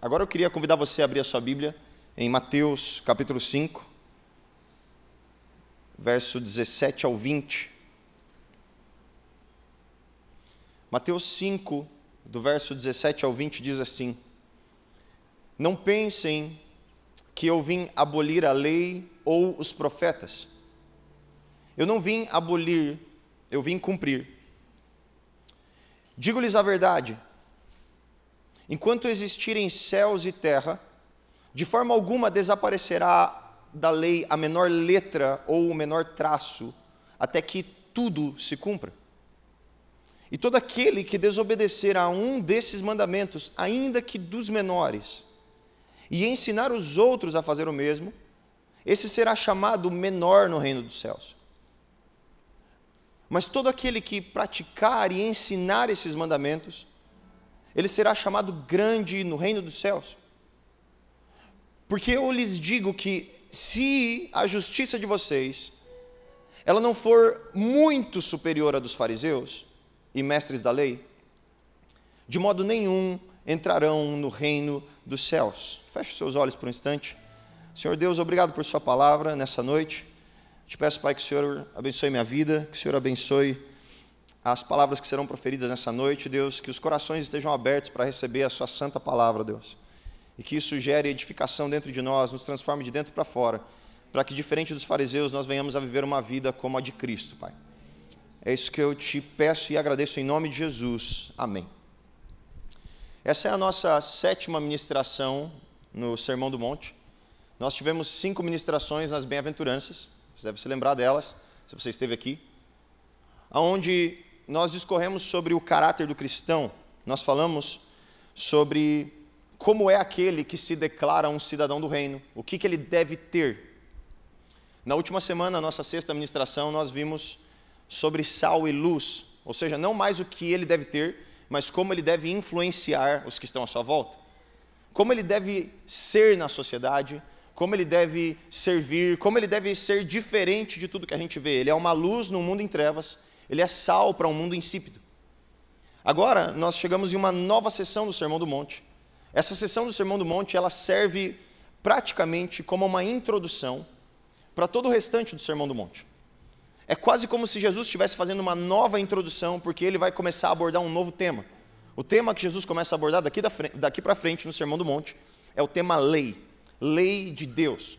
Agora eu queria convidar você a abrir a sua Bíblia em Mateus capítulo 5, verso 17 ao 20. Mateus 5, do verso 17 ao 20, diz assim: Não pensem que eu vim abolir a lei ou os profetas. Eu não vim abolir, eu vim cumprir. Digo-lhes a verdade: enquanto existirem céus e terra, de forma alguma desaparecerá da lei a menor letra ou o menor traço, até que tudo se cumpra. E todo aquele que desobedecer a um desses mandamentos, ainda que dos menores, e ensinar os outros a fazer o mesmo, esse será chamado menor no reino dos céus. Mas todo aquele que praticar e ensinar esses mandamentos, ele será chamado grande no reino dos céus. Porque eu lhes digo que, se a justiça de vocês, ela não for muito superior à dos fariseus e mestres da lei, de modo nenhum entrarão no reino dos céus. Feche os seus olhos por um instante. Senhor Deus, obrigado por sua palavra nessa noite. Te peço, Pai, que o Senhor abençoe minha vida, que o Senhor abençoe as palavras que serão proferidas nessa noite, Deus, que os corações estejam abertos para receber a sua santa palavra, Deus, e que isso gere edificação dentro de nós, nos transforme de dentro para fora, para que, diferente dos fariseus, nós venhamos a viver uma vida como a de Cristo, Pai. É isso que eu te peço e agradeço em nome de Jesus. Amém. Essa é a nossa 7ª ministração no Sermão do Monte. Nós tivemos 5 ministrações nas bem-aventuranças, você deve se lembrar delas, se você esteve aqui, onde nós discorremos sobre o caráter do cristão. Nós falamos sobre como é aquele que se declara um cidadão do reino, o que ele deve ter. Na última semana, a nossa 6ª ministração, nós vimos sobre sal e luz, ou seja, não mais o que ele deve ter, mas como ele deve influenciar os que estão à sua volta. Como ele deve ser na sociedade, como ele deve servir, como ele deve ser diferente de tudo que a gente vê. Ele é uma luz num mundo em trevas, ele é sal para um mundo insípido. Agora, nós chegamos em uma nova sessão do Sermão do Monte. Essa sessão do Sermão do Monte, ela serve praticamente como uma introdução para todo o restante do Sermão do Monte. É quase como se Jesus estivesse fazendo uma nova introdução, porque ele vai começar a abordar um novo tema. O tema que Jesus começa a abordar daqui para frente no Sermão do Monte é o tema lei, lei de Deus.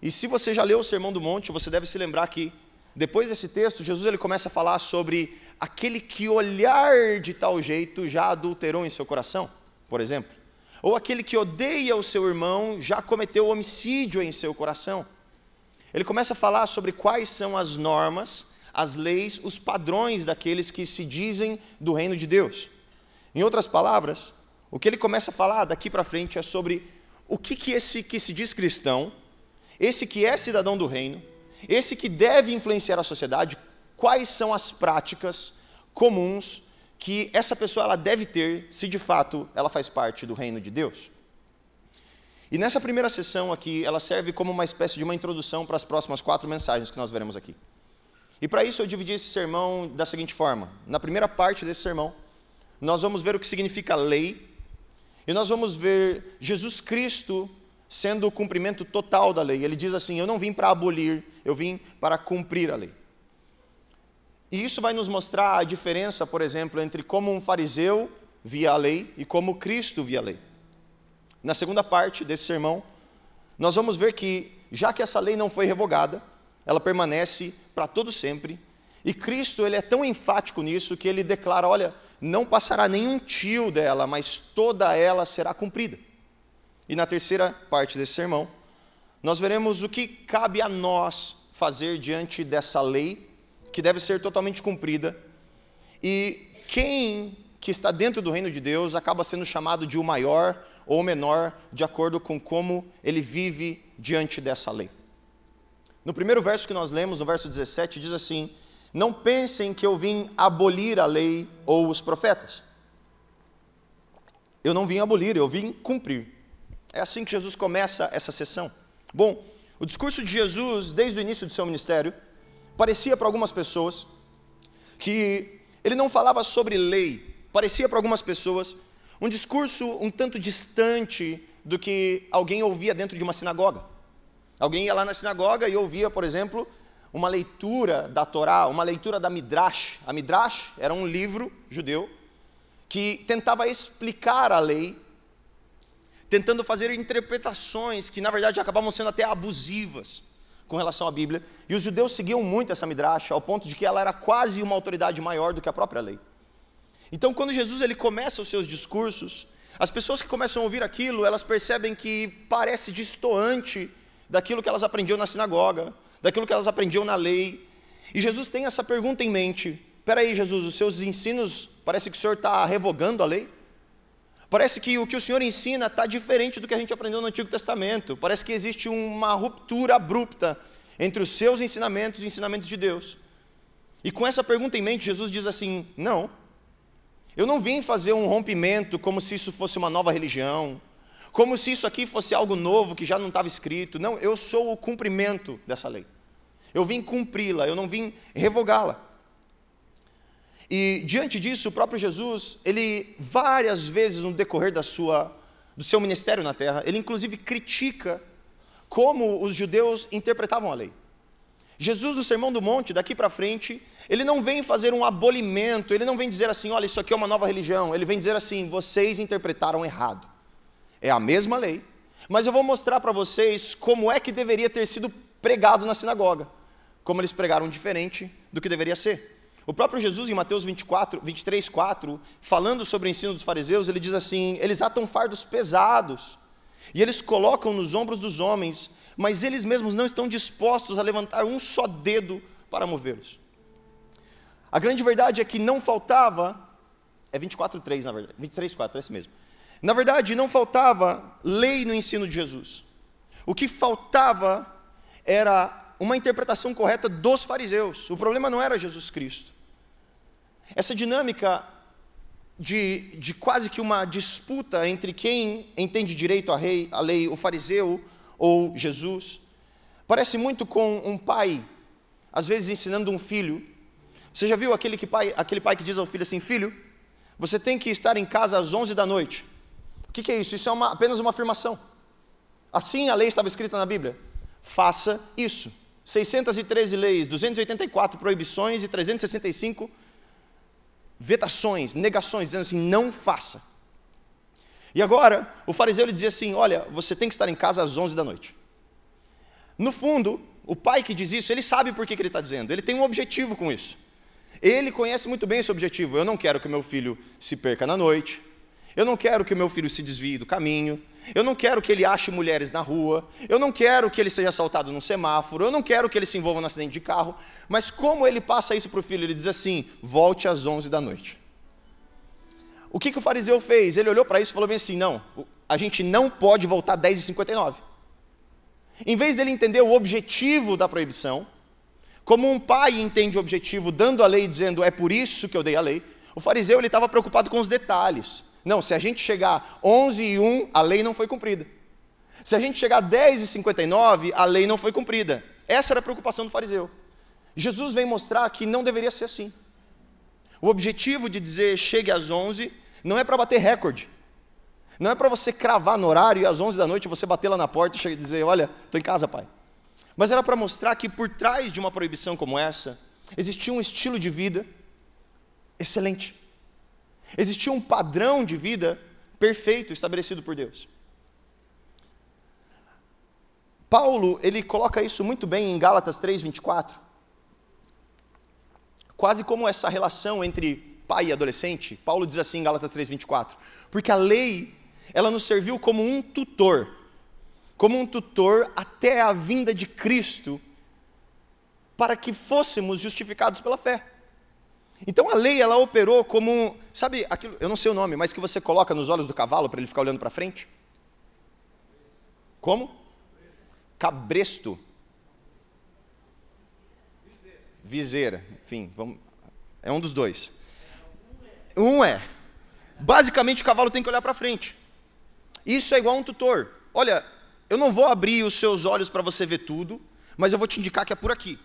E se você já leu o Sermão do Monte, você deve se lembrar que, depois desse texto, Jesus ele começa a falar sobre aquele que olhar de tal jeito já adulterou em seu coração, por exemplo. Ou aquele que odeia o seu irmão já cometeu homicídio em seu coração. Ele começa a falar sobre quais são as normas, as leis, os padrões daqueles que se dizem do reino de Deus. Em outras palavras, o que ele começa a falar daqui para frente é sobre o que esse que se diz cristão, esse que é cidadão do reino, esse que deve influenciar a sociedade, quais são as práticas comuns que essa pessoa ela deve ter, se de fato ela faz parte do reino de Deus. E nessa primeira sessão aqui, ela serve como uma espécie de uma introdução para as próximas 4 mensagens que nós veremos aqui. E para isso eu dividi esse sermão da seguinte forma: na primeira parte desse sermão, nós vamos ver o que significa lei, e nós vamos ver Jesus Cristo sendo o cumprimento total da lei. Ele diz assim: eu não vim para abolir, eu vim para cumprir a lei. E isso vai nos mostrar a diferença, por exemplo, entre como um fariseu via a lei e como Cristo via a lei. Na segunda parte desse sermão, nós vamos ver que, já que essa lei não foi revogada, ela permanece para todo sempre, e Cristo ele é tão enfático nisso que ele declara: olha, não passará nenhum tio dela, mas toda ela será cumprida. E na terceira parte desse sermão, nós veremos o que cabe a nós fazer diante dessa lei, que deve ser totalmente cumprida, e quem que está dentro do reino de Deus acaba sendo chamado de o maior ou o menor, de acordo com como ele vive diante dessa lei. No primeiro verso que nós lemos, no verso 17, diz assim: não pensem que eu vim abolir a lei ou os profetas. Eu não vim abolir, eu vim cumprir. É assim que Jesus começa essa sessão. Bom, o discurso de Jesus, desde o início do seu ministério, parecia para algumas pessoas que ele não falava sobre lei. Parecia para algumas pessoas um discurso um tanto distante do que alguém ouvia dentro de uma sinagoga. Alguém ia lá na sinagoga e ouvia, por exemplo, uma leitura da Torá, uma leitura da Midrash. A Midrash era um livro judeu que tentava explicar a lei, tentando fazer interpretações que, na verdade, acabavam sendo até abusivas com relação à Bíblia. E os judeus seguiam muito essa Midrash, ao ponto de que ela era quase uma autoridade maior do que a própria lei. Então, quando Jesus ele começa os seus discursos, as pessoas que começam a ouvir aquilo, elas percebem que parece destoante daquilo que elas aprendiam na sinagoga, daquilo que elas aprendiam na lei. E Jesus tem essa pergunta em mente: espera aí, Jesus, os seus ensinos, parece que o Senhor está revogando a lei? Parece que o Senhor ensina está diferente do que a gente aprendeu no Antigo Testamento. Parece que existe uma ruptura abrupta entre os seus ensinamentos e os ensinamentos de Deus. E com essa pergunta em mente, Jesus diz assim: não, eu não vim fazer um rompimento como se isso fosse uma nova religião, como se isso aqui fosse algo novo que já não estava escrito. Não, eu sou o cumprimento dessa lei. Eu vim cumpri-la, eu não vim revogá-la. E diante disso, o próprio Jesus, ele várias vezes no decorrer do seu ministério na terra, ele inclusive critica como os judeus interpretavam a lei. Jesus, no Sermão do Monte, daqui para frente, ele não vem fazer um abolimento, ele não vem dizer assim: olha, isso aqui é uma nova religião. Ele vem dizer assim: vocês interpretaram errado. É a mesma lei, mas eu vou mostrar para vocês como é que deveria ter sido pregado na sinagoga, como eles pregaram diferente do que deveria ser. O próprio Jesus, em Mateus 23:4, falando sobre o ensino dos fariseus, ele diz assim: eles atam fardos pesados, e eles colocam nos ombros dos homens, mas eles mesmos não estão dispostos a levantar um só dedo para movê-los. A grande verdade é que não faltava, é 24:3 na verdade, 23:4, é esse mesmo. Na verdade, não faltava lei no ensino de Jesus. O que faltava era uma interpretação correta dos fariseus. O problema não era Jesus Cristo. Essa dinâmica de quase que uma disputa entre quem entende direito a lei, o fariseu ou Jesus, parece muito com um pai, às vezes ensinando um filho. Você já viu aquele pai que diz ao filho assim: filho, você tem que estar em casa às 11 da noite. O que é isso? Isso é apenas uma afirmação. Assim a lei estava escrita na Bíblia. Faça isso. 613 leis, 284 proibições e 365 vetações, negações, dizendo assim: não faça. E agora, o fariseu ele dizia assim: olha, você tem que estar em casa às 11 da noite. No fundo, o pai que diz isso, ele sabe por que ele está dizendo. Ele tem um objetivo com isso. Ele conhece muito bem esse objetivo. Eu não quero que o meu filho se perca na noite. Eu não quero que o meu filho se desvie do caminho. Eu não quero que ele ache mulheres na rua. Eu não quero que ele seja assaltado num semáforo. Eu não quero que ele se envolva num acidente de carro. Mas como ele passa isso para o filho? Ele diz assim: volte às 11 da noite. O que o fariseu fez? Ele olhou para isso e falou bem assim: não, a gente não pode voltar às 10h59. Em vez dele entender o objetivo da proibição, como um pai entende o objetivo dando a lei e dizendo: é por isso que eu dei a lei, o fariseu ele estava preocupado com os detalhes. Não, se a gente chegar 11h01, a lei não foi cumprida. Se a gente chegar 10h59, a lei não foi cumprida. Essa era a preocupação do fariseu. Jesus vem mostrar que não deveria ser assim. O objetivo de dizer chegue às 11 não é para bater recorde. Não é para você cravar no horário e às 11 da noite você bater lá na porta e dizer: olha, estou em casa, pai. Mas era para mostrar que por trás de uma proibição como essa, existia um estilo de vida excelente. Existia um padrão de vida perfeito estabelecido por Deus. Paulo, ele coloca isso muito bem em Gálatas 3:24. Quase como essa relação entre pai e adolescente. Paulo diz assim em Gálatas 3:24. Porque a lei, ela nos serviu como um tutor até a vinda de Cristo, para que fôssemos justificados pela fé. Então a lei, ela operou como, sabe aquilo, eu não sei o nome, mas que você coloca nos olhos do cavalo para ele ficar olhando para frente? Como? Cabresto. Viseira, enfim, é um dos dois. Basicamente o cavalo tem que olhar para frente. Isso é igual a um tutor. Olha, eu não vou abrir os seus olhos para você ver tudo, mas eu vou te indicar que é por aqui.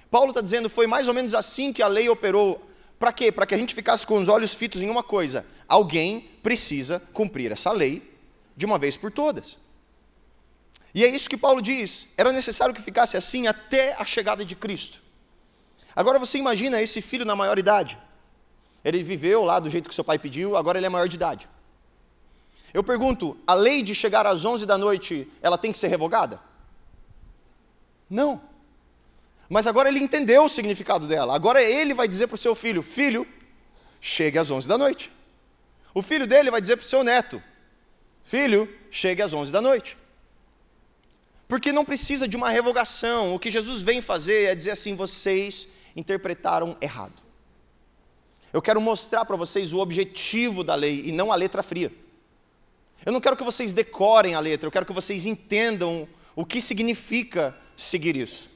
Paulo está dizendo, foi mais ou menos assim que a lei operou Para quê? Para que a gente ficasse com os olhos fitos em uma coisa: alguém precisa cumprir essa lei de uma vez por todas. E é isso que Paulo diz, era necessário que ficasse assim até a chegada de Cristo. Agora você imagina esse filho na maioridade. Ele viveu lá do jeito que seu pai pediu, agora ele é maior de idade. Eu pergunto, a lei de chegar às 11 da noite, ela tem que ser revogada? Não. Mas agora ele entendeu o significado dela. Agora ele vai dizer para o seu filho: filho, chegue às 11 da noite. O filho dele vai dizer para o seu neto: filho, chegue às 11 da noite. Porque não precisa de uma revogação. O que Jesus vem fazer é dizer assim: vocês interpretaram errado. Eu quero mostrar para vocês o objetivo da lei e não a letra fria. Eu não quero que vocês decorem a letra, eu quero que vocês entendam o que significa seguir isso.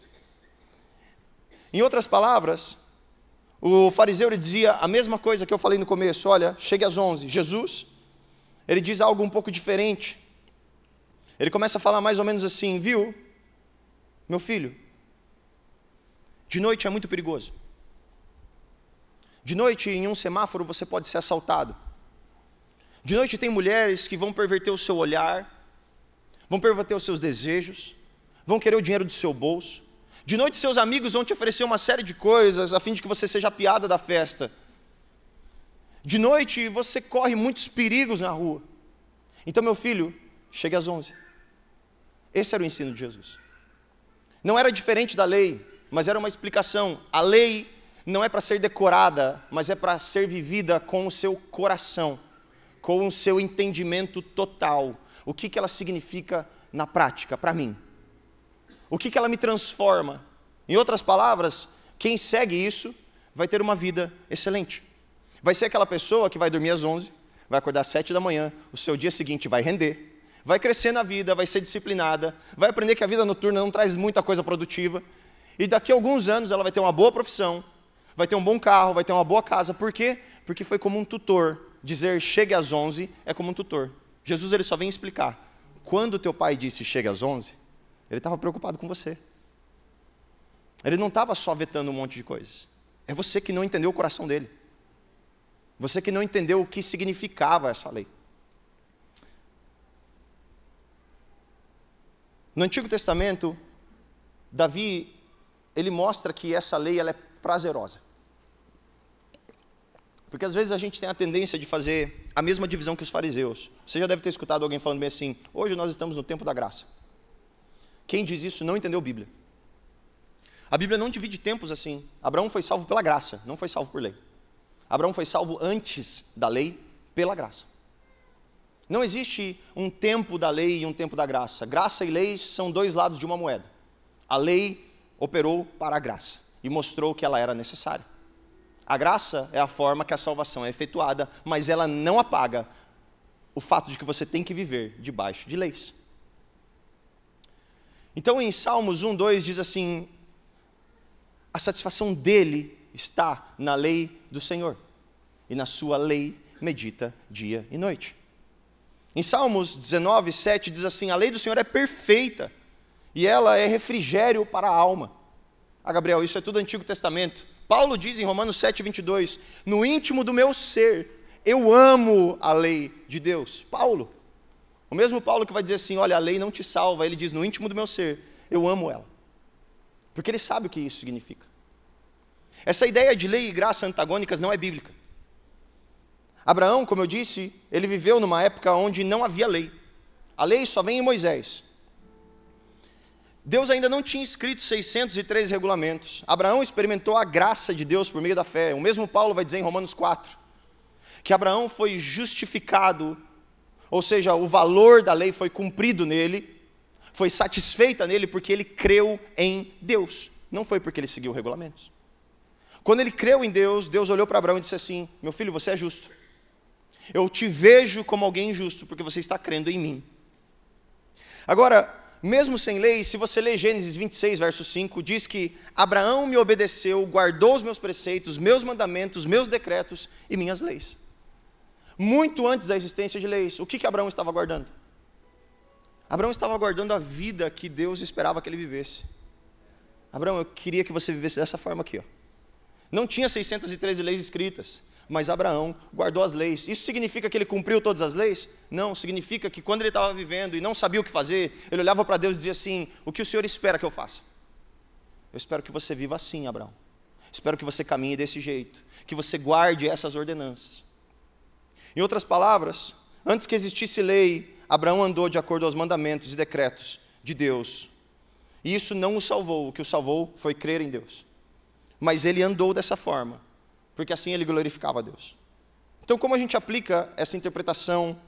Em outras palavras, o fariseu ele dizia a mesma coisa que eu falei no começo: olha, chegue às 11. Jesus, ele diz algo um pouco diferente. Ele começa a falar mais ou menos assim: viu, meu filho, de noite é muito perigoso. De noite, em um semáforo, você pode ser assaltado. De noite tem mulheres que vão perverter o seu olhar, vão perverter os seus desejos, vão querer o dinheiro do seu bolso. De noite seus amigos vão te oferecer uma série de coisas a fim de que você seja a piada da festa. De noite você corre muitos perigos na rua. Então, meu filho, chegue às 11. Esse era o ensino de Jesus. Não era diferente da lei, mas era uma explicação. A lei não é para ser decorada, mas é para ser vivida com o seu coração, com o seu entendimento total. O que ela significa na prática, para mim? O que ela me transforma? Em outras palavras, quem segue isso vai ter uma vida excelente. Vai ser aquela pessoa que vai dormir às 11, vai acordar às 7 da manhã, o seu dia seguinte vai render, vai crescer na vida, vai ser disciplinada, vai aprender que a vida noturna não traz muita coisa produtiva, e daqui a alguns anos ela vai ter uma boa profissão, vai ter um bom carro, vai ter uma boa casa. Por quê? Porque foi como um tutor. Dizer chegue às 11 é como um tutor. Jesus ele só vem explicar. Quando teu pai disse chegue às 11, ele estava preocupado com você. Ele não estava só vetando um monte de coisas. É você que não entendeu o coração dele. Você que não entendeu o que significava essa lei. No Antigo Testamento, Davi, ele mostra que essa lei ela é prazerosa. Porque às vezes a gente tem a tendência de fazer a mesma divisão que os fariseus. Você já deve ter escutado alguém falando bem assim: hoje nós estamos no tempo da graça. Quem diz isso não entendeu a Bíblia. A Bíblia não divide tempos assim. Abraão foi salvo pela graça, não foi salvo por lei. Abraão foi salvo antes da lei pela graça. Não existe um tempo da lei e um tempo da graça. Graça e lei são dois lados de uma moeda. A lei operou para a graça e mostrou que ela era necessária. A graça é a forma que a salvação é efetuada, mas ela não apaga o fato de que você tem que viver debaixo de leis. Então em Salmos 1:2 diz assim: a satisfação dele está na lei do Senhor, e na sua lei medita dia e noite. Em Salmos 19:7 diz assim: a lei do Senhor é perfeita, e ela é refrigério para a alma. Ah, Gabriel, isso é tudo Antigo Testamento. Paulo diz em Romanos 7:22, no íntimo do meu ser, eu amo a lei de Deus. Paulo, o mesmo Paulo que vai dizer assim: olha, a lei não te salva, ele diz, no íntimo do meu ser, eu amo ela. Porque ele sabe o que isso significa. Essa ideia de lei e graça antagônicas não é bíblica. Abraão, como eu disse, ele viveu numa época onde não havia lei. A lei só vem em Moisés. Deus ainda não tinha escrito 603 regulamentos. Abraão experimentou a graça de Deus por meio da fé. O mesmo Paulo vai dizer em Romanos 4, que Abraão foi justificado, ou seja, o valor da lei foi cumprido nele, foi satisfeita nele porque ele creu em Deus. Não foi porque ele seguiu regulamentos. Quando ele creu em Deus, Deus olhou para Abraão e disse assim: meu filho, você é justo. Eu te vejo como alguém justo, porque você está crendo em mim. Agora, mesmo sem lei, se você ler Gênesis 26, verso 5, diz que Abraão me obedeceu, guardou os meus preceitos, meus mandamentos, meus decretos e minhas leis. Muito antes da existência de leis, o que Abraão estava guardando? Abraão estava guardando a vida que Deus esperava que ele vivesse. Abraão, eu queria que você vivesse dessa forma aqui, ó. Não tinha 613 leis escritas, mas Abraão guardou as leis. Isso significa que ele cumpriu todas as leis? Não, significa que quando ele estava vivendo e não sabia o que fazer, ele olhava para Deus e dizia assim: o que o Senhor espera que eu faça? Eu espero que você viva assim, Abraão. Espero que você caminhe desse jeito, que você guarde essas ordenanças. Em outras palavras, antes que existisse lei, Abraão andou de acordo aos mandamentos e decretos de Deus. E isso não o salvou, o que o salvou foi crer em Deus. Mas ele andou dessa forma, porque assim ele glorificava a Deus. Então, como a gente aplica essa interpretação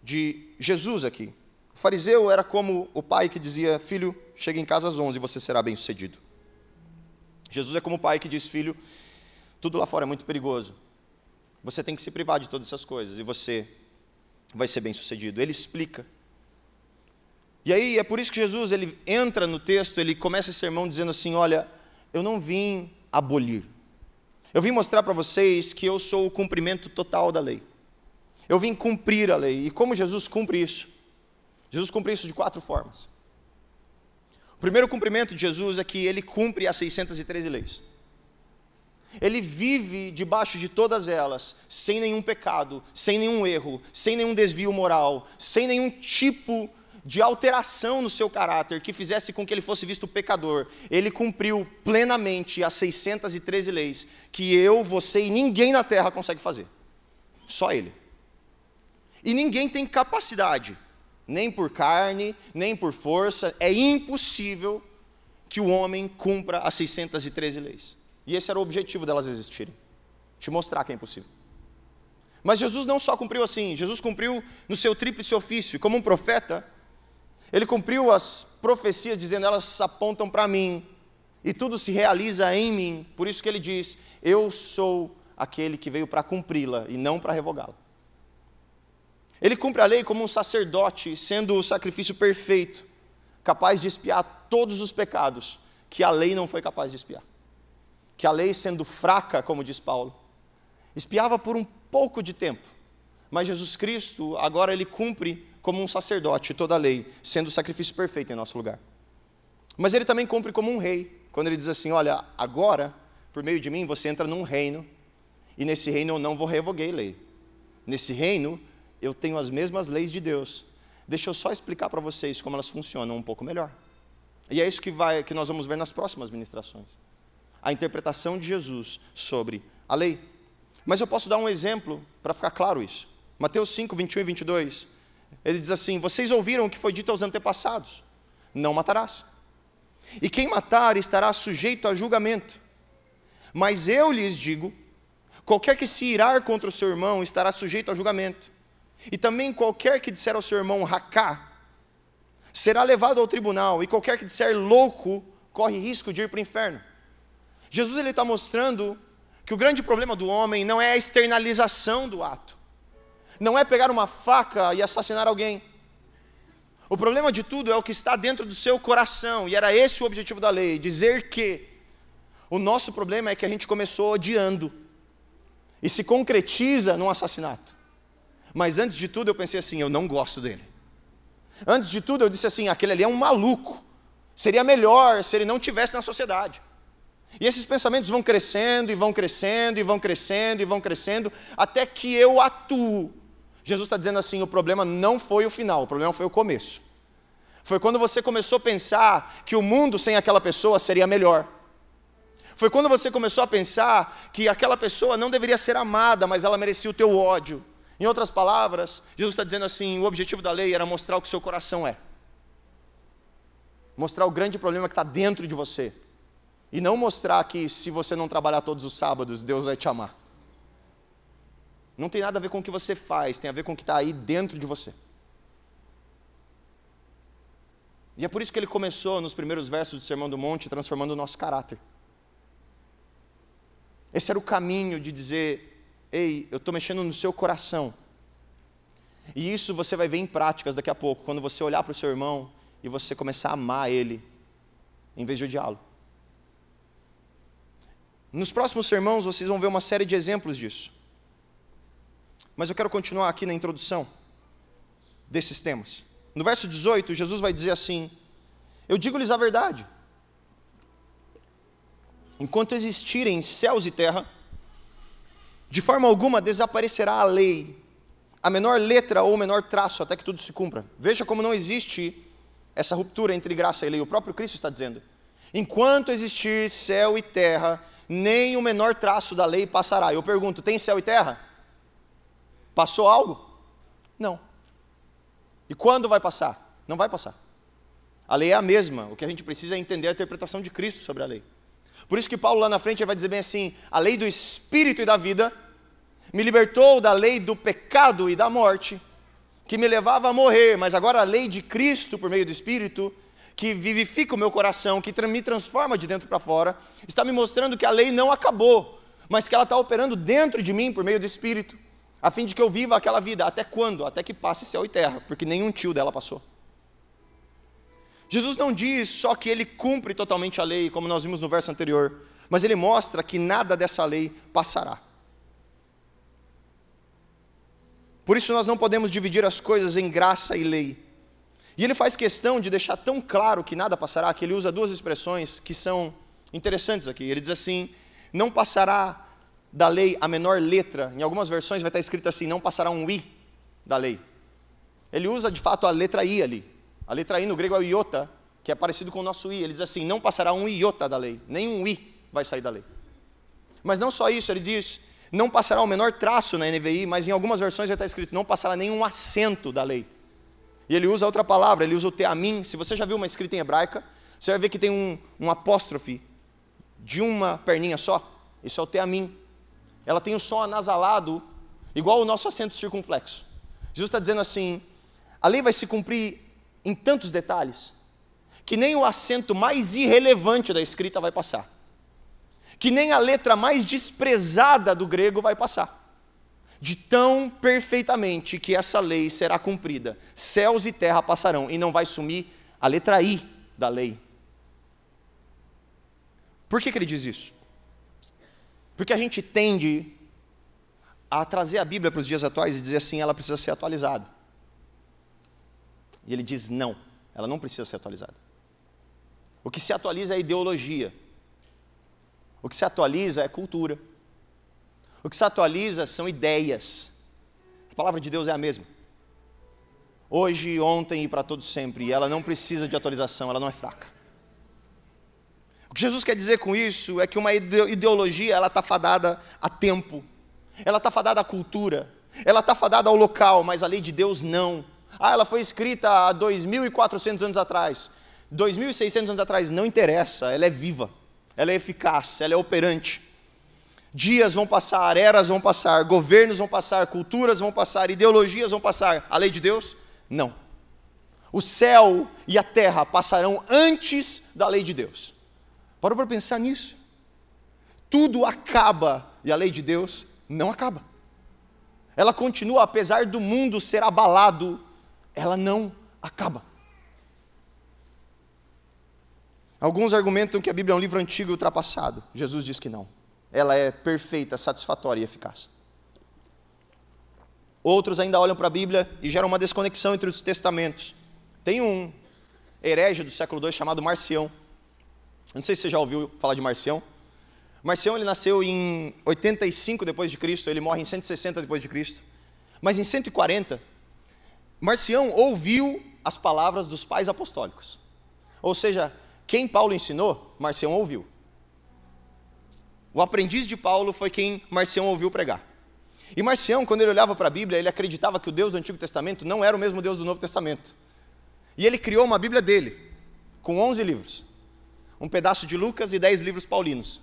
de Jesus aqui? O fariseu era como o pai que dizia: filho, chega em casa às 11 e você será bem sucedido. Jesus é como o pai que diz: filho, tudo lá fora é muito perigoso. Você tem que se privar de todas essas coisas e você vai ser bem sucedido. Ele explica. E aí é por isso que Jesus, ele entra no texto, ele começa esse sermão dizendo assim: olha, eu não vim abolir. Eu vim mostrar para vocês que eu sou o cumprimento total da lei. Eu vim cumprir a lei. E como Jesus cumpre isso? Jesus cumpre isso de 4 formas. O primeiro cumprimento de Jesus é que ele cumpre as 613 leis. Ele vive debaixo de todas elas, sem nenhum pecado, sem nenhum erro, sem nenhum desvio moral, sem nenhum tipo de alteração no seu caráter que fizesse com que ele fosse visto pecador. Ele cumpriu plenamente as 613 leis que eu, você e ninguém na terra consegue fazer. Só ele. E ninguém tem capacidade, nem por carne, nem por força. É impossível que o homem cumpra as 613 leis. E esse era o objetivo delas existirem. Te mostrar que é impossível. Mas Jesus não só cumpriu assim, Jesus cumpriu no seu tríplice ofício. Como um profeta, ele cumpriu as profecias dizendo: elas apontam para mim, e tudo se realiza em mim. Por isso que ele diz: eu sou aquele que veio para cumpri-la e não para revogá-la. Ele cumpre a lei como um sacerdote, sendo o sacrifício perfeito, capaz de expiar todos os pecados que a lei não foi capaz de expiar. Que a lei, sendo fraca, como diz Paulo, expiava por um pouco de tempo. Mas Jesus Cristo, agora ele cumpre como um sacerdote toda a lei, sendo o sacrifício perfeito em nosso lugar. Mas ele também cumpre como um rei, quando ele diz assim: olha, agora, por meio de mim, você entra num reino, e nesse reino eu não vou revogar lei. Nesse reino, eu tenho as mesmas leis de Deus. Deixa eu só explicar para vocês como elas funcionam um pouco melhor. E é isso que nós vamos ver nas próximas ministrações. A interpretação de Jesus sobre a lei. Mas eu posso dar um exemplo para ficar claro isso. Mateus 5, 21 e 22, ele diz assim: vocês ouviram o que foi dito aos antepassados: não matarás. E quem matar estará sujeito a julgamento. Mas eu lhes digo, qualquer que se irar contra o seu irmão estará sujeito a julgamento. E também qualquer que disser ao seu irmão racá, será levado ao tribunal, e qualquer que disser louco, corre risco de ir para o inferno. Jesus está mostrando que o grande problema do homem não é a externalização do ato. Não é pegar uma faca e assassinar alguém. O problema de tudo é o que está dentro do seu coração. E era esse o objetivo da lei, dizer que o nosso problema é que a gente começou odiando. E se concretiza num assassinato. Mas antes de tudo eu pensei assim: eu não gosto dele. Antes de tudo eu disse assim: aquele ali é um maluco. Seria melhor se ele não estivesse na sociedade. E esses pensamentos vão crescendo, e vão crescendo, e vão crescendo, e vão crescendo, até que eu atuo. Jesus está dizendo assim: o problema não foi o final, o problema foi o começo. Foi quando você começou a pensar que o mundo sem aquela pessoa seria melhor. Foi quando você começou a pensar que aquela pessoa não deveria ser amada, mas ela merecia o teu ódio. Em outras palavras, Jesus está dizendo assim: o objetivo da lei era mostrar o que o seu coração é. Mostrar o grande problema que está dentro de você. E não mostrar que se você não trabalhar todos os sábados, Deus vai te amar. Não tem nada a ver com o que você faz, tem a ver com o que está aí dentro de você. E é por isso que ele começou nos primeiros versos do Sermão do Monte, transformando o nosso caráter. Esse era o caminho de dizer: ei, eu estou mexendo no seu coração. E isso você vai ver em práticas daqui a pouco, quando você olhar para o seu irmão e você começar a amar ele, em vez de odiá-lo. Nos próximos sermões vocês vão ver uma série de exemplos disso. Mas eu quero continuar aqui na introdução desses temas. No verso 18, Jesus vai dizer assim: eu digo-lhes a verdade. enquanto existirem céus e terra, de forma alguma desaparecerá a lei, a menor letra ou o menor traço, até que tudo se cumpra. Veja como não existe essa ruptura entre graça e lei. O próprio Cristo está dizendo: enquanto existir céu e terra, nem o menor traço da lei passará. Eu pergunto, tem céu e terra? Passou algo? Não. E quando vai passar? Não vai passar. A lei é a mesma. O que a gente precisa é entender a interpretação de Cristo sobre a lei. Por isso que Paulo lá na frente vai dizer bem assim: a lei do Espírito e da vida me libertou da lei do pecado e da morte, que me levava a morrer, mas agora a lei de Cristo por meio do Espírito, que vivifica o meu coração, que me transforma de dentro para fora, está me mostrando que a lei não acabou, mas que ela está operando dentro de mim por meio do Espírito, a fim de que eu viva aquela vida. Até quando? Até que passe céu e terra, porque nenhum tio dela passou. Jesus não diz só que ele cumpre totalmente a lei, como nós vimos no verso anterior, mas ele mostra que nada dessa lei passará. Por isso nós não podemos dividir as coisas em graça e lei. E ele faz questão de deixar tão claro que nada passará, que ele usa duas expressões que são interessantes aqui. Ele diz assim: não passará da lei a menor letra. Em algumas versões vai estar escrito assim: não passará um i da lei. Ele usa de fato a letra i ali. A letra i no grego é o iota, que é parecido com o nosso i. Ele diz assim: não passará um iota da lei, nem um i vai sair da lei. Mas não só isso, ele diz: não passará o menor traço na NVI, mas em algumas versões já está escrito: não passará nenhum acento da lei. E ele usa outra palavra, ele usa o teamim. Se você já viu uma escrita em hebraica, você vai ver que tem um apóstrofe de uma perninha só. Isso é o teamim. Ela tem o som anasalado, igual o nosso acento circunflexo. Jesus está dizendo assim: a lei vai se cumprir em tantos detalhes, que nem o acento mais irrelevante da escrita vai passar, que nem a letra mais desprezada do grego vai passar, de tão perfeitamente que essa lei será cumprida. Céus e terra passarão, e não vai sumir a letra I da lei. Por que ele diz isso? Porque a gente tende a trazer a Bíblia para os dias atuais e dizer assim: ela precisa ser atualizada. E ele diz: não, ela não precisa ser atualizada. O que se atualiza é a ideologia. O que se atualiza é cultura. O que se atualiza são ideias. A palavra de Deus é a mesma. Hoje, ontem e para todo sempre. E ela não precisa de atualização, ela não é fraca. O que Jesus quer dizer com isso é que uma ideologia, ela está fadada a tempo. Ela está fadada à cultura. Ela está fadada ao local, mas a lei de Deus não. Ela foi escrita há 2.400 anos atrás, 2.600 anos atrás, não interessa, ela é viva, ela é eficaz, ela é operante. Dias vão passar, eras vão passar, governos vão passar, culturas vão passar, ideologias vão passar. A lei de Deus? Não. O céu e a terra passarão antes da lei de Deus. Parou para pensar nisso? Tudo acaba e a lei de Deus não acaba. Ela continua, apesar do mundo ser abalado, ela não acaba. Alguns argumentam que a Bíblia é um livro antigo e ultrapassado. Jesus diz que não. Ela é perfeita, satisfatória e eficaz. Outros ainda olham para a Bíblia e geram uma desconexão entre os testamentos. Tem um herege do século II chamado Marcião. Não sei se você já ouviu falar de Marcião. Marcião, ele nasceu em 85 depois de Cristo, ele morre em 160 depois de Cristo. Mas em 140, Marcião ouviu as palavras dos pais apostólicos. Ou seja, quem Paulo ensinou, Marcião ouviu. O aprendiz de Paulo foi quem Marcião ouviu pregar. E Marcião, quando ele olhava para a Bíblia, ele acreditava que o Deus do Antigo Testamento não era o mesmo Deus do Novo Testamento. E ele criou uma Bíblia dele, com 11 livros. Um pedaço de Lucas e 10 livros paulinos.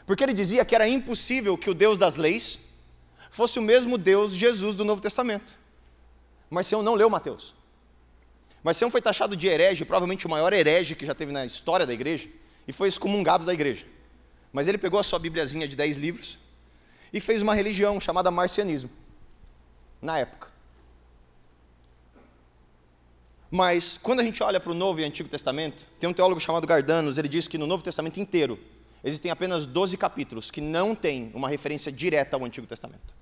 Porque ele dizia que era impossível que o Deus das leis fosse o mesmo Deus Jesus do Novo Testamento. Marcião não leu Mateus. Marcião foi taxado de herege, provavelmente o maior herege que já teve na história da igreja, e foi excomungado da igreja. Mas ele pegou a sua bibliazinha de 10 livros e fez uma religião chamada marcianismo, na época. Mas, quando a gente olha para o Novo e Antigo Testamento, tem um teólogo chamado Gardanos, ele diz que no Novo Testamento inteiro, existem apenas 12 capítulos que não têm uma referência direta ao Antigo Testamento.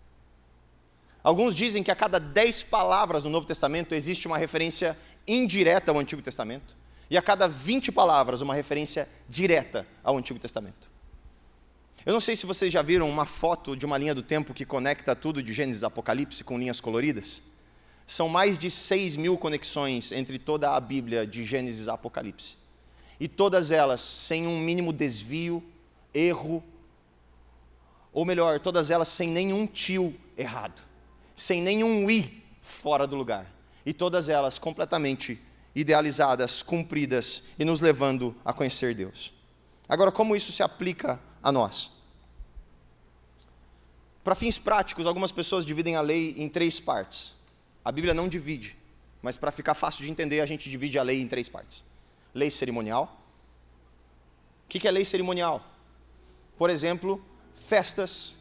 Alguns dizem que a cada 10 palavras no Novo Testamento existe uma referência indireta ao Antigo Testamento, e a cada 20 palavras uma referência direta ao Antigo Testamento. Eu não sei se vocês já viram uma foto de uma linha do tempo que conecta tudo de Gênesis e Apocalipse com linhas coloridas. São mais de 6.000 conexões entre toda a Bíblia de Gênesis e Apocalipse. E todas elas sem um mínimo desvio, erro, ou melhor, todas elas sem nenhum tio errado, sem nenhum i fora do lugar. E todas elas completamente idealizadas, cumpridas e nos levando a conhecer Deus. Agora, como isso se aplica a nós? Para fins práticos, algumas pessoas dividem a lei em 3 partes. A Bíblia não divide, mas para ficar fácil de entender, a gente divide a lei em 3 partes. Lei cerimonial. O que é lei cerimonial? Por exemplo, festas,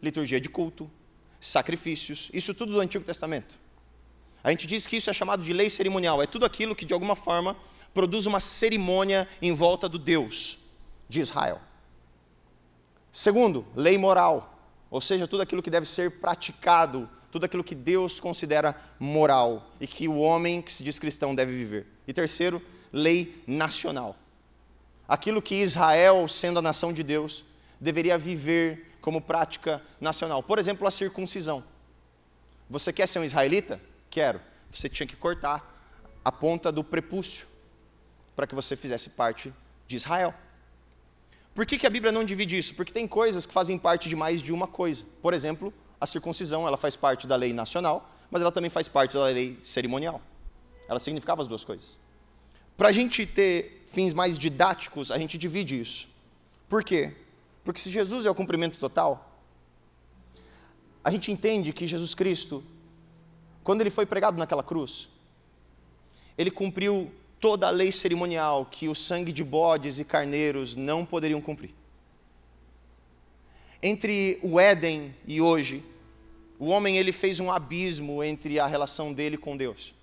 liturgia de culto, sacrifícios, isso tudo do Antigo Testamento. A gente diz que isso é chamado de lei cerimonial, é tudo aquilo que de alguma forma produz uma cerimônia em volta do Deus de Israel. Segundo, lei moral, ou seja, tudo aquilo que deve ser praticado, tudo aquilo que Deus considera moral e que o homem que se diz cristão deve viver. E terceiro, lei nacional. Aquilo que Israel, sendo a nação de Deus, deveria viver como prática nacional. Por exemplo, a circuncisão. Você quer ser um israelita? Quero. Você tinha que cortar a ponta do prepúcio para que você fizesse parte de Israel. Por que a Bíblia não divide isso? Porque tem coisas que fazem parte de mais de uma coisa. Por exemplo, a circuncisão, ela faz parte da lei nacional, mas ela também faz parte da lei cerimonial. Ela significava as duas coisas. Para a gente ter fins mais didáticos, a gente divide isso. Por quê? Porque se Jesus é o cumprimento total, a gente entende que Jesus Cristo, quando ele foi pregado naquela cruz, ele cumpriu toda a lei cerimonial que o sangue de bodes e carneiros não poderiam cumprir. Entre o Éden e hoje, o homem ele fez um abismo entre a relação dele com Deus,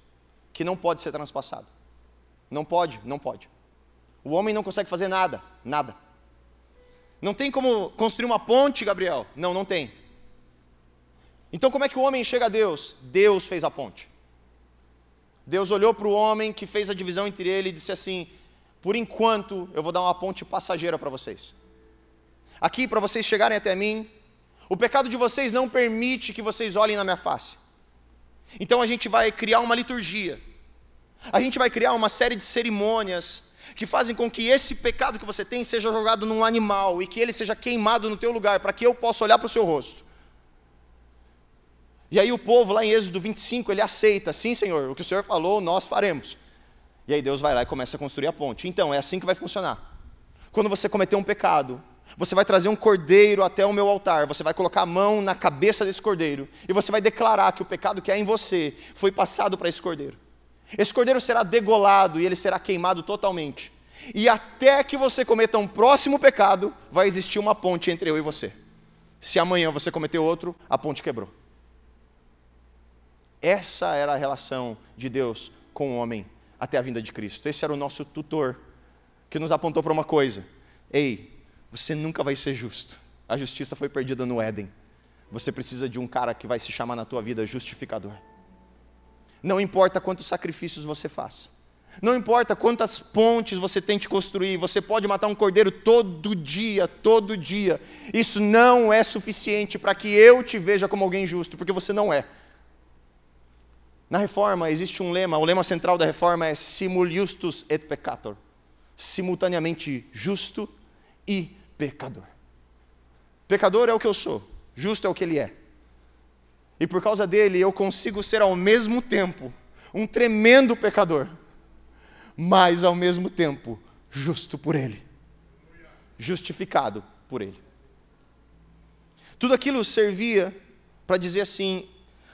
que não pode ser transpassado. Não pode, não pode. O homem não consegue fazer nada, nada. Não tem como construir uma ponte, Gabriel? Não, não tem. Então como é que o homem chega a Deus? Deus fez a ponte. Deus olhou para o homem que fez a divisão entre ele e disse assim: por enquanto eu vou dar uma ponte passageira para vocês. Aqui, para vocês chegarem até mim, o pecado de vocês não permite que vocês olhem na minha face. Então a gente vai criar uma liturgia. A gente vai criar uma série de cerimônias que fazem com que esse pecado que você tem seja jogado num animal e que ele seja queimado no teu lugar, para que eu possa olhar para o seu rosto. E aí o povo lá em Êxodo 25, ele aceita: sim, Senhor, o que o Senhor falou, nós faremos. E aí Deus vai lá e começa a construir a ponte. Então, é assim que vai funcionar. Quando você cometer um pecado, você vai trazer um cordeiro até o meu altar, você vai colocar a mão na cabeça desse cordeiro, e você vai declarar que o pecado que há em você foi passado para esse cordeiro. Esse cordeiro será degolado e ele será queimado totalmente. E até que você cometa um próximo pecado, vai existir uma ponte entre eu e você. Se amanhã você cometer outro, a ponte quebrou. Essa era a relação de Deus com o homem até a vinda de Cristo. Esse era o nosso tutor, que nos apontou para uma coisa: ei, você nunca vai ser justo. A justiça foi perdida no Éden. Você precisa de um cara que vai se chamar na tua vida justificador. Não importa quantos sacrifícios você faça, não importa quantas pontes você tente construir, você pode matar um cordeiro todo dia, isso não é suficiente para que eu te veja como alguém justo, porque você não é. Na Reforma existe um lema, o lema central da Reforma é simul justus et peccator, simultaneamente justo e pecador. Pecador é o que eu sou, justo é o que ele é. E por causa dele eu consigo ser ao mesmo tempo um tremendo pecador, mas ao mesmo tempo justo por ele, justificado por ele. Tudo aquilo servia para dizer assim: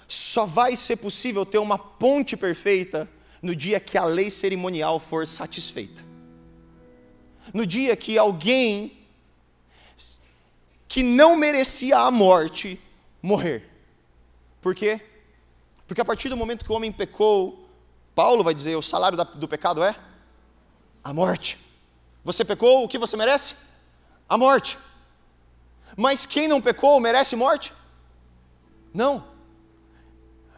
só vai ser possível ter uma ponte perfeita no dia que a lei cerimonial for satisfeita. No dia que alguém que não merecia a morte morrer. Por quê? Porque a partir do momento que o homem pecou, Paulo vai dizer: o salário do pecado é a morte. Você pecou, o que você merece? A morte. Mas quem não pecou merece morte? Não.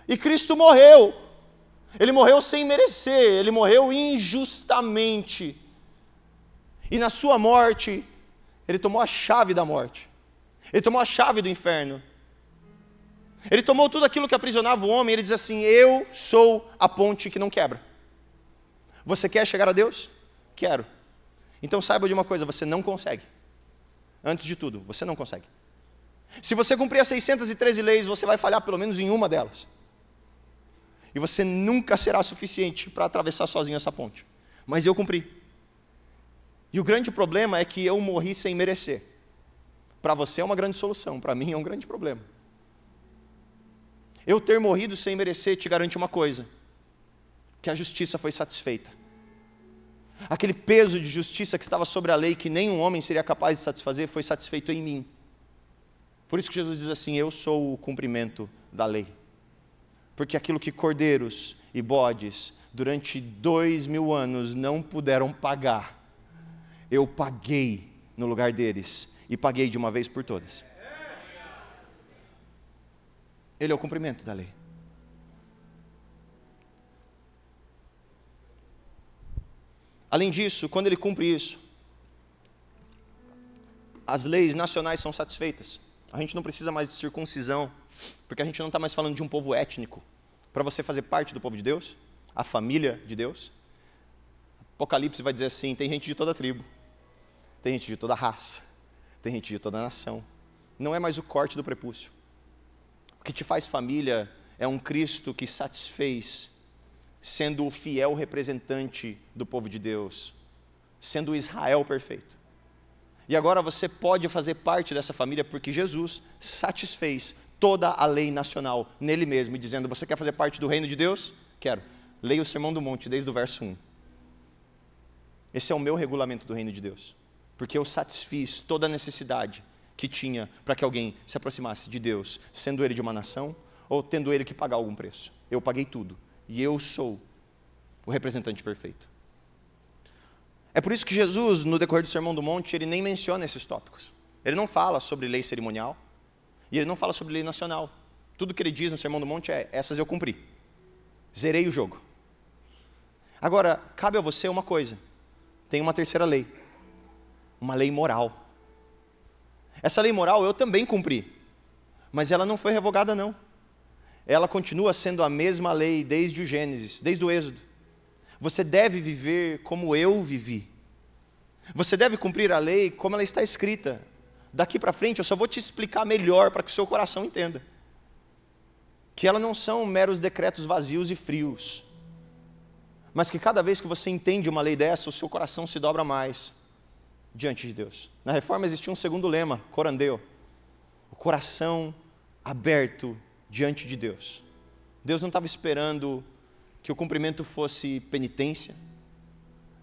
E Cristo morreu. Ele morreu sem merecer, ele morreu injustamente. E na sua morte, Ele tomou a chave da morte. Ele tomou a chave do inferno. Ele tomou tudo aquilo que aprisionava o homem e ele diz assim: eu sou a ponte que não quebra. Você quer chegar a Deus? Quero. Então saiba de uma coisa, você não consegue. Antes de tudo, você não consegue. Se você cumprir as 613 leis, você vai falhar pelo menos em uma delas. E você nunca será suficiente para atravessar sozinho essa ponte. Mas eu cumpri. E o grande problema é que eu morri sem merecer. Para você é uma grande solução, para mim é um grande problema. Eu ter morrido sem merecer te garante uma coisa: que a justiça foi satisfeita. Aquele peso de justiça que estava sobre a lei, que nenhum homem seria capaz de satisfazer, foi satisfeito em mim. Por isso que Jesus diz assim: eu sou o cumprimento da lei. Porque aquilo que cordeiros e bodes durante 2000 anos não puderam pagar, eu paguei no lugar deles, e paguei de uma vez por todas. Ele é o cumprimento da lei. Além disso, quando ele cumpre isso, as leis nacionais são satisfeitas. A gente não precisa mais de circuncisão, porque a gente não está mais falando de um povo étnico. Para você fazer parte do povo de Deus, a família de Deus, Apocalipse vai dizer assim: tem gente de toda tribo, tem gente de toda raça, tem gente de toda nação. Não é mais o corte do prepúcio. O que te faz família é um Cristo que satisfez, sendo o fiel representante do povo de Deus, sendo o Israel perfeito. E agora você pode fazer parte dessa família porque Jesus satisfez toda a lei nacional nele mesmo, dizendo: você quer fazer parte do reino de Deus? Quero. Leia o Sermão do Monte desde o verso 1. Esse é o meu regulamento do reino de Deus, porque eu satisfiz toda a necessidade que tinha para que alguém se aproximasse de Deus, sendo ele de uma nação ou tendo ele que pagar algum preço. Eu paguei tudo. E eu sou o representante perfeito. É por isso que Jesus, no decorrer do Sermão do Monte, ele nem menciona esses tópicos. Ele não fala sobre lei cerimonial, e ele não fala sobre lei nacional. Tudo que ele diz no Sermão do Monte é: essas eu cumpri. Zerei o jogo. Agora, cabe a você uma coisa. Tem uma terceira lei. Uma lei moral. Essa lei moral eu também cumpri. Mas ela não foi revogada, não. Ela continua sendo a mesma lei desde o Gênesis, desde o Êxodo. Você deve viver como eu vivi. Você deve cumprir a lei como ela está escrita. Daqui para frente eu só vou te explicar melhor para que o seu coração entenda. Que elas não são meros decretos vazios e frios. Mas que cada vez que você entende uma lei dessa, o seu coração se dobra mais diante de Deus. Na Reforma existia um segundo lema, corandeu. O coração aberto diante de Deus. Deus não estava esperando que o cumprimento fosse penitência.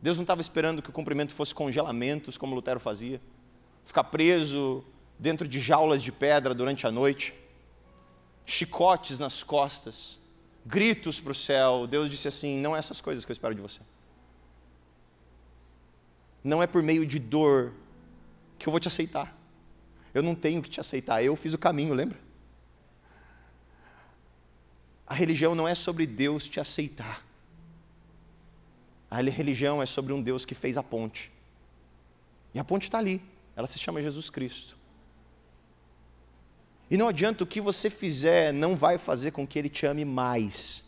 Deus não estava esperando que o cumprimento fosse congelamentos, como Lutero fazia. Ficar preso dentro de jaulas de pedra durante a noite. Chicotes nas costas. Gritos para o céu. Deus disse assim: não é essas coisas que eu espero de você. Não é por meio de dor que eu vou te aceitar. Eu não tenho que te aceitar. Eu fiz o caminho, lembra? A religião não é sobre Deus te aceitar. A religião é sobre um Deus que fez a ponte. E a ponte está ali. Ela se chama Jesus Cristo. E não adianta o que você fizer, não vai fazer com que Ele te ame mais.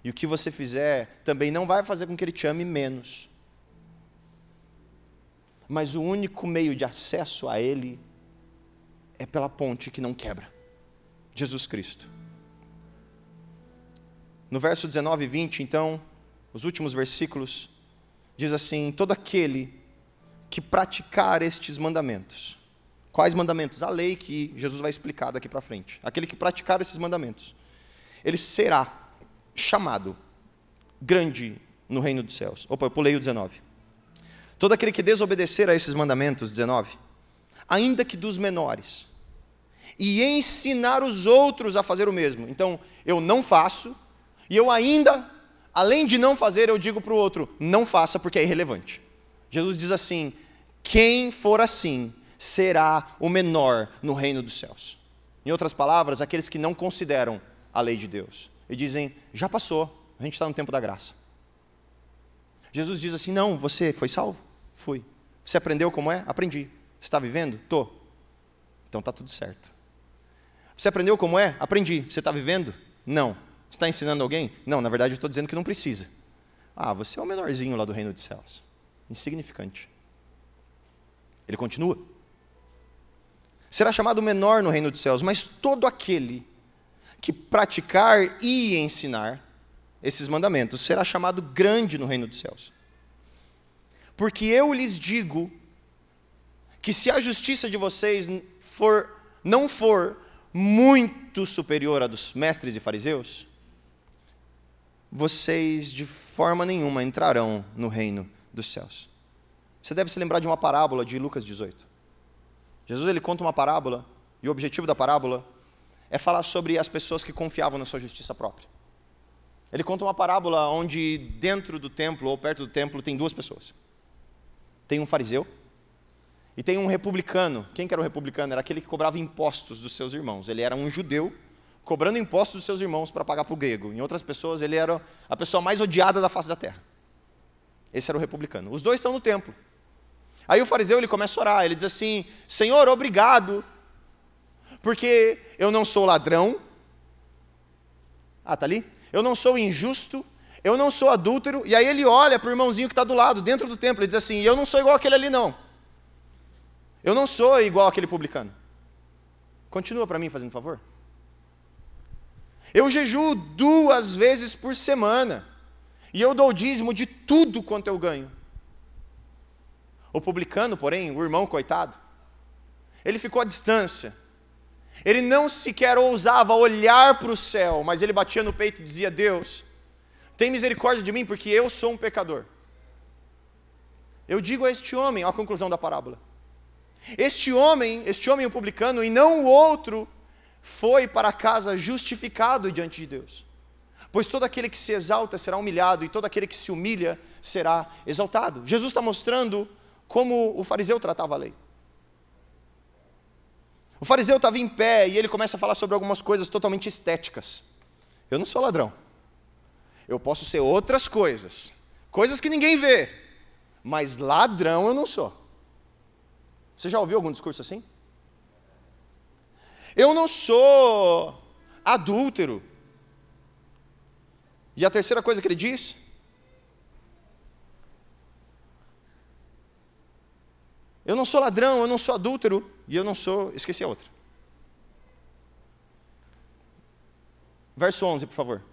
E o que você fizer também não vai fazer com que Ele te ame menos. Mas o único meio de acesso a Ele é pela ponte que não quebra. Jesus Cristo. No verso 19 e 20, então, os últimos versículos, diz assim: todo aquele que praticar estes mandamentos. Quais mandamentos? A lei que Jesus vai explicar daqui para frente. Aquele que praticar esses mandamentos, ele será chamado grande no reino dos céus. Opa, eu pulei o 19. Todo aquele que desobedecer a esses mandamentos, 19, ainda que dos menores, e ensinar os outros a fazer o mesmo. Então, eu não faço, e eu ainda, além de não fazer, eu digo para o outro: não faça porque é irrelevante. Jesus diz assim: quem for assim, será o menor no reino dos céus. Em outras palavras, aqueles que não consideram a lei de Deus. E dizem: já passou, a gente está no tempo da graça. Jesus diz assim: não, você foi salvo? Fui. Você aprendeu como é? Aprendi. Você está vivendo? Tô. Então está tudo certo. Você aprendeu como é? Aprendi. Você está vivendo? Não. Você está ensinando alguém? Não, na verdade eu estou dizendo que não precisa. Ah, você é o menorzinho lá do reino dos céus. Insignificante. Ele continua. Será chamado menor no reino dos céus, mas todo aquele que praticar e ensinar esses mandamentos será chamado grande no reino dos céus. Porque eu lhes digo que se a justiça de vocês não for muito superior à dos mestres e fariseus, vocês de forma nenhuma entrarão no reino dos céus. Você deve se lembrar de uma parábola de Lucas 18. Jesus ele conta uma parábola, e o objetivo da parábola é falar sobre as pessoas que confiavam na sua justiça própria. Ele conta uma parábola onde dentro do templo, ou perto do templo, tem duas pessoas. Tem um fariseu e tem um republicano. Quem que era o republicano? Era aquele que cobrava impostos dos seus irmãos. Ele era um judeu cobrando impostos dos seus irmãos para pagar para o grego. Em outras pessoas, ele era a pessoa mais odiada da face da terra. Esse era o republicano. Os dois estão no templo. Aí o fariseu ele começa a orar. Ele diz assim: Senhor, obrigado, porque eu não sou ladrão. Ah, está ali? Eu não sou injusto, eu não sou adúltero. E aí ele olha para o irmãozinho que está do lado, dentro do templo, e diz assim: eu não sou igual aquele ali não. Eu não sou igual aquele publicano. Continua para mim, fazendo favor. Eu jejuo 2 vezes por semana, e eu dou o dízimo de tudo quanto eu ganho. O publicano, porém, o irmão coitado, ele ficou à distância. Ele não sequer ousava olhar para o céu, mas ele batia no peito e dizia: Deus, tem misericórdia de mim, porque eu sou um pecador. Eu digo a este homem, a conclusão da parábola, este homem o publicano, e não o outro, foi para casa justificado diante de Deus. Pois todo aquele que se exalta será humilhado, e todo aquele que se humilha será exaltado. Jesus está mostrando como o fariseu tratava a lei. O fariseu estava em pé e ele começa a falar sobre algumas coisas totalmente estéticas. Eu não sou ladrão. Eu posso ser outras coisas. Coisas que ninguém vê. Mas ladrão eu não sou. Você já ouviu algum discurso assim? Eu não sou adúltero. E a terceira coisa que ele diz? Eu não sou ladrão, eu não sou adúltero, e eu não sou... Esqueci a outra. Verso 11, por favor.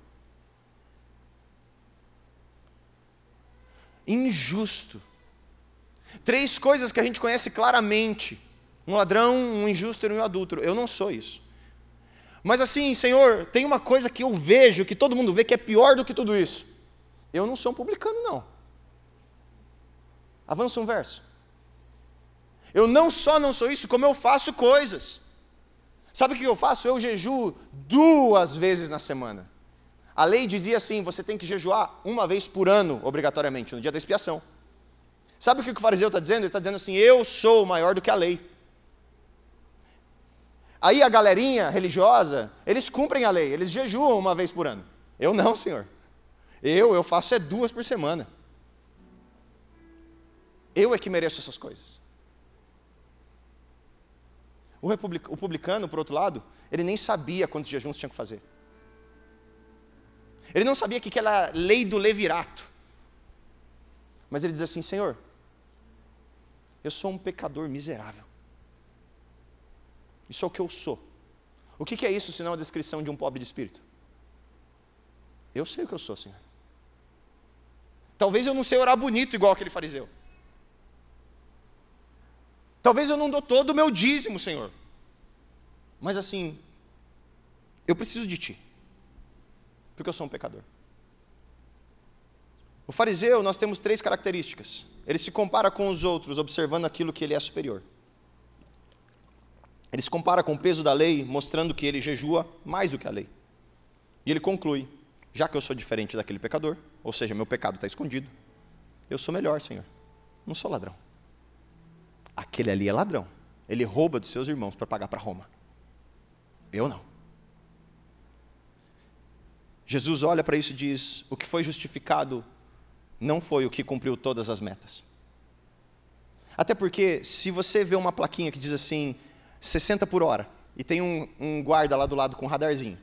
Injusto. 3 coisas que a gente conhece claramente. Um ladrão, um injusto e um adúltero. Eu não sou isso. Mas assim, Senhor, tem uma coisa que eu vejo, que todo mundo vê, que é pior do que tudo isso. Eu não sou um publicano, não. Avança um verso. Eu não só não sou isso, como eu faço coisas. Sabe o que eu faço? Eu jejuo 2 vezes na semana. A lei dizia assim: você tem que jejuar 1 vez por ano, obrigatoriamente, no dia da expiação. Sabe o que o fariseu está dizendo? Ele está dizendo assim: eu sou maior do que a lei. Aí a galerinha religiosa, eles cumprem a lei, eles jejuam 1 vez por ano. Eu não, Senhor. Eu faço 2 por semana. Eu é que mereço essas coisas. O publicano, por outro lado, ele nem sabia quantos jejuns tinha que fazer. Ele não sabia que era a lei do levirato. Mas ele diz assim: Senhor, eu sou um pecador miserável. Isso é o que eu sou. O que é isso, senão a descrição de um pobre de espírito? Eu sei o que eu sou, Senhor. Talvez eu não sei orar bonito igual aquele fariseu. Talvez eu não dou todo o meu dízimo, Senhor. Mas assim, eu preciso de Ti. Porque eu sou um pecador. O fariseu, nós temos 3 características. Ele se compara com os outros, observando aquilo que ele é superior. Ele se compara com o peso da lei, mostrando que ele jejua mais do que a lei. E ele conclui: já que eu sou diferente daquele pecador, ou seja, meu pecado está escondido, eu sou melhor, Senhor. Não sou ladrão. Aquele ali é ladrão. Ele rouba dos seus irmãos para pagar para Roma. Eu não. Jesus olha para isso e diz: o que foi justificado não foi o que cumpriu todas as metas. Até porque, se você vê uma plaquinha que diz assim, 60 por hora, e tem um guarda lá do lado com um radarzinho,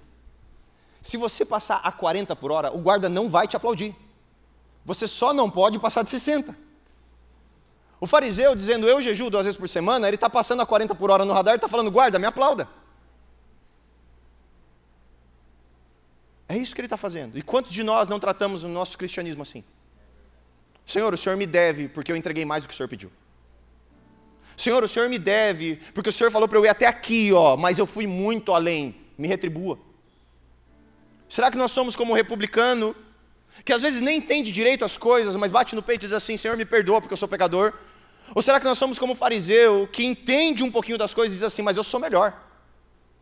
se você passar a 40 por hora, o guarda não vai te aplaudir. Você só não pode passar de 60. O fariseu dizendo, eu jejuo 2 vezes por semana, ele está passando a 40 por hora no radar e está falando, guarda, me aplauda. É isso que ele está fazendo. E quantos de nós não tratamos o nosso cristianismo assim? Senhor, o Senhor me deve porque eu entreguei mais do que o Senhor pediu. Senhor, o Senhor me deve porque o Senhor falou para eu ir até aqui, mas eu fui muito além, me retribua. Será que nós somos como um republicano, que às vezes nem entende direito as coisas, mas bate no peito e diz assim, Senhor, me perdoa porque eu sou pecador? Ou será que nós somos como um fariseu, que entende um pouquinho das coisas e diz assim, mas eu sou melhor,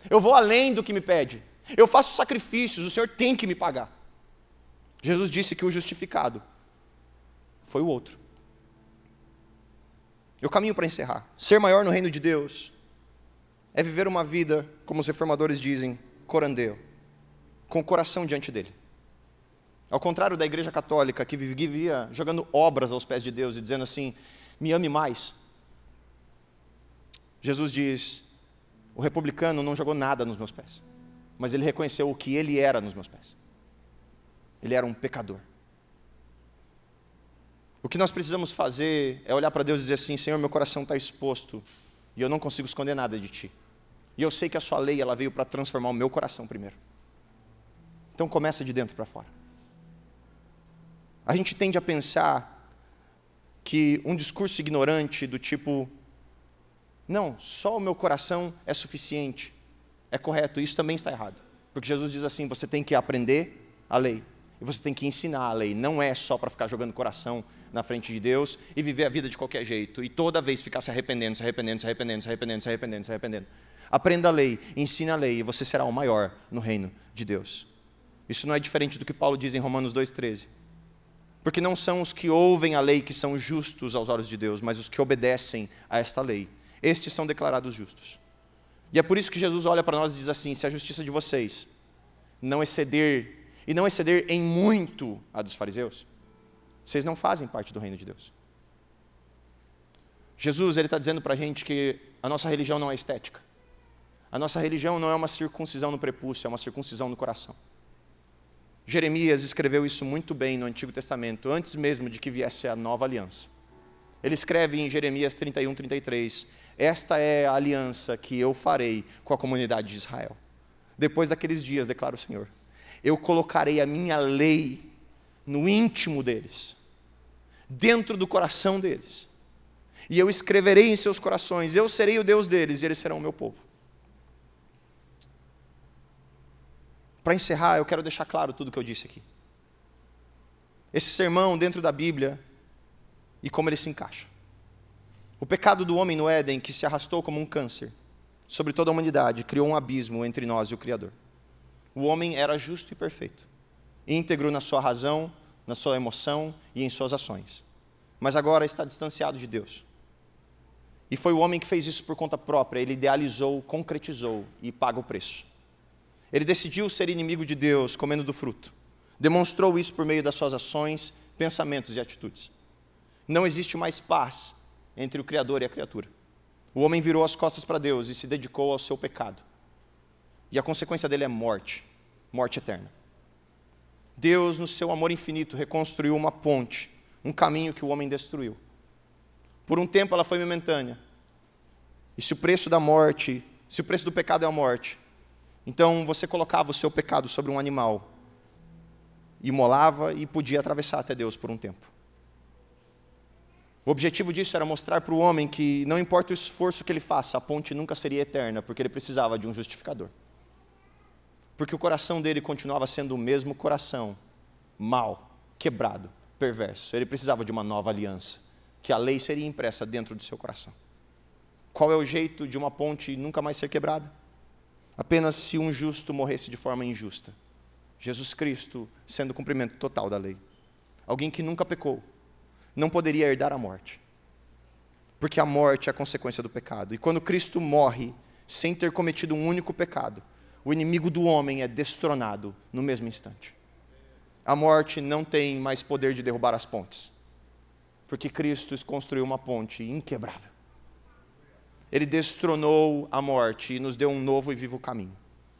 eu vou além do que me pede, eu faço sacrifícios, o Senhor tem que me pagar. Jesus disse que o justificado foi o outro. Eu caminho para encerrar. Ser maior no reino de Deus é viver uma vida, como os reformadores dizem, corandeu, com o coração diante dele. Ao contrário da igreja católica, que vivia jogando obras aos pés de Deus e dizendo assim, me ame mais. Jesus diz, o republicano não jogou nada nos meus pés, mas ele reconheceu o que ele era nos meus pés. Ele era um pecador. O que nós precisamos fazer é olhar para Deus e dizer assim, Senhor, meu coração está exposto e eu não consigo esconder nada de Ti. E eu sei que a Sua lei ela veio para transformar o meu coração primeiro. Então começa de dentro para fora. A gente tende a pensar que um discurso ignorante do tipo, não, só o meu coração é suficiente, é correto, isso também está errado. Porque Jesus diz assim, você tem que aprender a lei. E você tem que ensinar a lei, não é só para ficar jogando coração na frente de Deus e viver a vida de qualquer jeito, e toda vez ficar se arrependendo. Aprenda a lei, ensine a lei, e você será o maior no reino de Deus. Isso não é diferente do que Paulo diz em Romanos 2,13. Porque não são os que ouvem a lei que são justos aos olhos de Deus, mas os que obedecem a esta lei. Estes são declarados justos. E é por isso que Jesus olha para nós e diz assim, se a justiça de vocês não exceder em muito a dos fariseus, vocês não fazem parte do reino de Deus. Jesus ele está dizendo para a gente que a nossa religião não é estética. A nossa religião não é uma circuncisão no prepúcio, é uma circuncisão no coração. Jeremias escreveu isso muito bem no Antigo Testamento, antes mesmo de que viesse a nova aliança. Ele escreve em Jeremias 31:33, esta é a aliança que eu farei com a comunidade de Israel. Depois daqueles dias, declara o Senhor, eu colocarei a minha lei no íntimo deles, dentro do coração deles, e eu escreverei em seus corações, eu serei o Deus deles e eles serão o meu povo. Para encerrar, eu quero deixar claro tudo o que eu disse aqui. Esse sermão dentro da Bíblia e como ele se encaixa. O pecado do homem no Éden, que se arrastou como um câncer sobre toda a humanidade, criou um abismo entre nós e o Criador. O homem era justo e perfeito, íntegro na sua razão, na sua emoção e em suas ações. Mas agora está distanciado de Deus. E foi o homem que fez isso por conta própria, ele idealizou, concretizou e paga o preço. Ele decidiu ser inimigo de Deus, comendo do fruto. Demonstrou isso por meio das suas ações, pensamentos e atitudes. Não existe mais paz entre o Criador e a criatura. O homem virou as costas para Deus e se dedicou ao seu pecado. E a consequência dele é morte, morte eterna. Deus, no seu amor infinito, reconstruiu uma ponte, um caminho que o homem destruiu. Por um tempo ela foi momentânea. E se o preço da morte, se o preço do pecado é a morte, então você colocava o seu pecado sobre um animal, imolava e podia atravessar até Deus por um tempo. O objetivo disso era mostrar para o homem que não importa o esforço que ele faça, a ponte nunca seria eterna, porque ele precisava de um justificador. Porque o coração dele continuava sendo o mesmo coração, mau, quebrado, perverso. Ele precisava de uma nova aliança, que a lei seria impressa dentro do seu coração. Qual é o jeito de uma ponte nunca mais ser quebrada? Apenas se um justo morresse de forma injusta. Jesus Cristo sendo o cumprimento total da lei. Alguém que nunca pecou, não poderia herdar a morte. Porque a morte é a consequência do pecado. E quando Cristo morre, sem ter cometido um único pecado, o inimigo do homem é destronado no mesmo instante. A morte não tem mais poder de derrubar as pontes. Porque Cristo construiu uma ponte inquebrável. Ele destronou a morte e nos deu um novo e vivo caminho.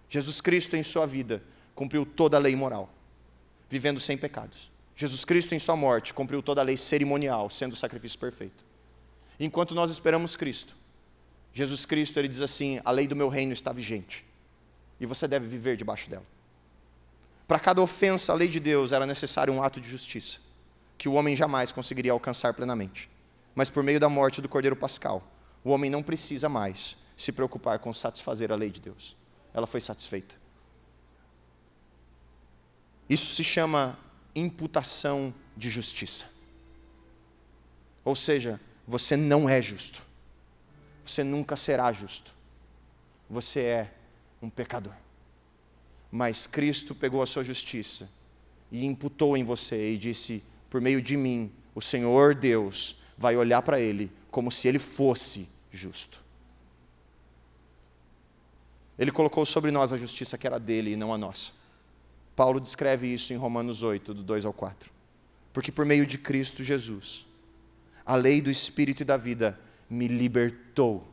Jesus Cristo em sua vida cumpriu toda a lei moral, vivendo sem pecados. Jesus Cristo em sua morte cumpriu toda a lei cerimonial, sendo o sacrifício perfeito. Enquanto nós esperamos Cristo, Jesus Cristo, ele diz assim: a lei do meu reino está vigente, e você deve viver debaixo dela. Para cada ofensa à lei de Deus era necessário um ato de justiça, que o homem jamais conseguiria alcançar plenamente. Mas por meio da morte do Cordeiro Pascal, o homem não precisa mais se preocupar com satisfazer a lei de Deus. Ela foi satisfeita. Isso se chama imputação de justiça. Ou seja, você não é justo. Você nunca será justo. Você é um pecador. Mas Cristo pegou a sua justiça e imputou em você e disse: por meio de mim, o Senhor Deus vai olhar para ele como se ele fosse justo. Ele colocou sobre nós a justiça que era dele e não a nossa. Paulo descreve isso em Romanos 8, do 2 ao 4. Porque por meio de Cristo Jesus, a lei do Espírito e da vida me libertou.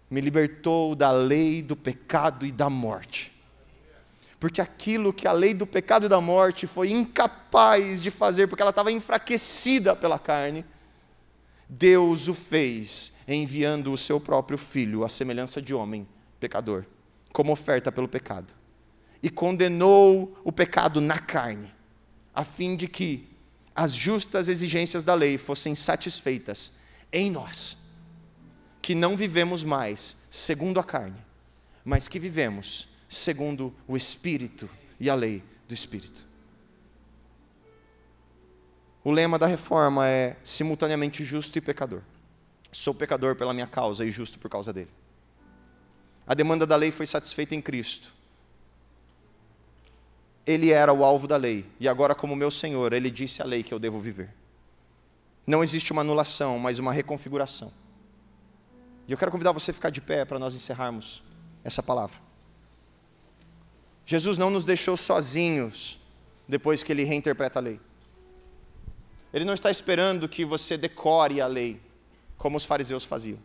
Me libertou da lei do pecado e da morte. Porque aquilo que a lei do pecado e da morte foi incapaz de fazer, porque ela estava enfraquecida pela carne, Deus o fez enviando o seu próprio Filho, à semelhança de homem, pecador, como oferta pelo pecado. E condenou o pecado na carne, a fim de que as justas exigências da lei fossem satisfeitas em nós, que não vivemos mais segundo a carne, mas que vivemos segundo o Espírito e a lei do Espírito. O lema da reforma é simultaneamente justo e pecador. Sou pecador pela minha causa e justo por causa dele. A demanda da lei foi satisfeita em Cristo. Ele era o alvo da lei, e agora, como meu Senhor, ele disse à lei que eu devo viver. Não existe uma anulação, mas uma reconfiguração. E eu quero convidar você a ficar de pé para nós encerrarmos essa palavra. Jesus não nos deixou sozinhos depois que ele reinterpreta a lei. Ele não está esperando que você decore a lei, como os fariseus faziam.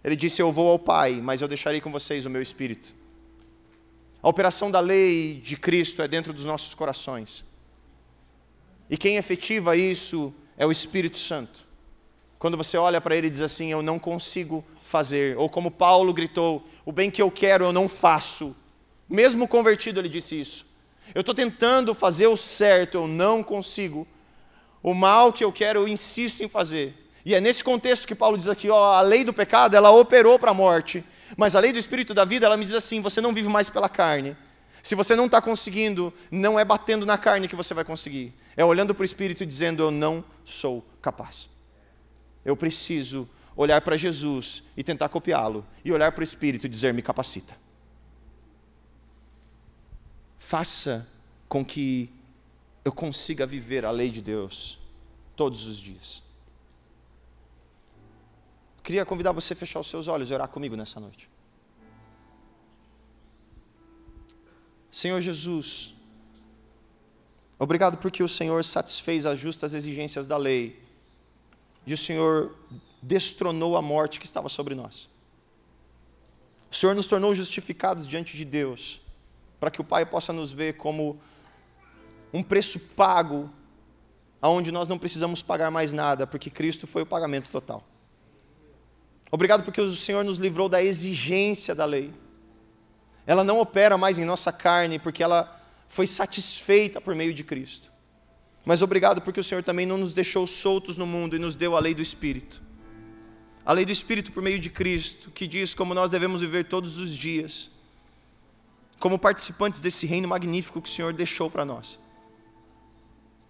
Ele disse: eu vou ao Pai, mas eu deixarei com vocês o meu Espírito. A operação da lei de Cristo é dentro dos nossos corações. E quem efetiva isso é o Espírito Santo. Quando você olha para ele e diz assim: eu não consigo fazer. Ou como Paulo gritou: o bem que eu quero eu não faço. Mesmo convertido ele disse isso. Eu estou tentando fazer o certo, eu não consigo. O mal que eu quero eu insisto em fazer. E é nesse contexto que Paulo diz aqui: ó, a lei do pecado ela operou para a morte. Mas a lei do Espírito da vida, ela me diz assim: você não vive mais pela carne. Se você não está conseguindo, não é batendo na carne que você vai conseguir. É olhando para o Espírito e dizendo: eu não sou capaz. Eu preciso olhar para Jesus e tentar copiá-lo. E olhar para o Espírito e dizer: me capacita. Faça com que eu consiga viver a lei de Deus todos os dias. Queria convidar você a fechar os seus olhos e orar comigo nessa noite. Senhor Jesus, obrigado porque o Senhor satisfez as justas exigências da lei e o Senhor destronou a morte que estava sobre nós. O Senhor nos tornou justificados diante de Deus, para que o Pai possa nos ver como um preço pago, aonde nós não precisamos pagar mais nada, porque Cristo foi o pagamento total. Obrigado porque o Senhor nos livrou da exigência da lei. Ela não opera mais em nossa carne, porque ela foi satisfeita por meio de Cristo. Mas obrigado porque o Senhor também não nos deixou soltos no mundo e nos deu a lei do Espírito. A lei do Espírito por meio de Cristo, que diz como nós devemos viver todos os dias, como participantes desse reino magnífico que o Senhor deixou para nós.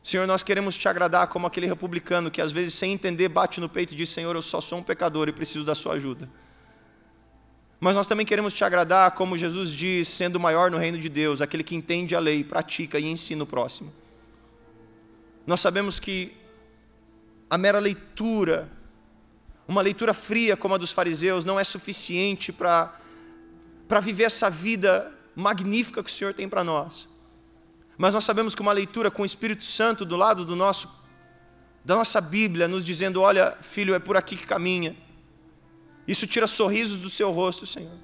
Senhor, nós queremos te agradar como aquele republicano que às vezes sem entender bate no peito e diz: Senhor, eu só sou um pecador e preciso da sua ajuda. Mas nós também queremos te agradar como Jesus diz, sendo o maior no reino de Deus, aquele que entende a lei, pratica e ensina o próximo. Nós sabemos que a mera leitura, uma leitura fria como a dos fariseus, não é suficiente para viver essa vida magnífica que o Senhor tem para nós. Mas nós sabemos que uma leitura com o Espírito Santo do lado do nosso da nossa Bíblia, nos dizendo: olha, filho, é por aqui que caminha. Isso tira sorrisos do seu rosto, Senhor.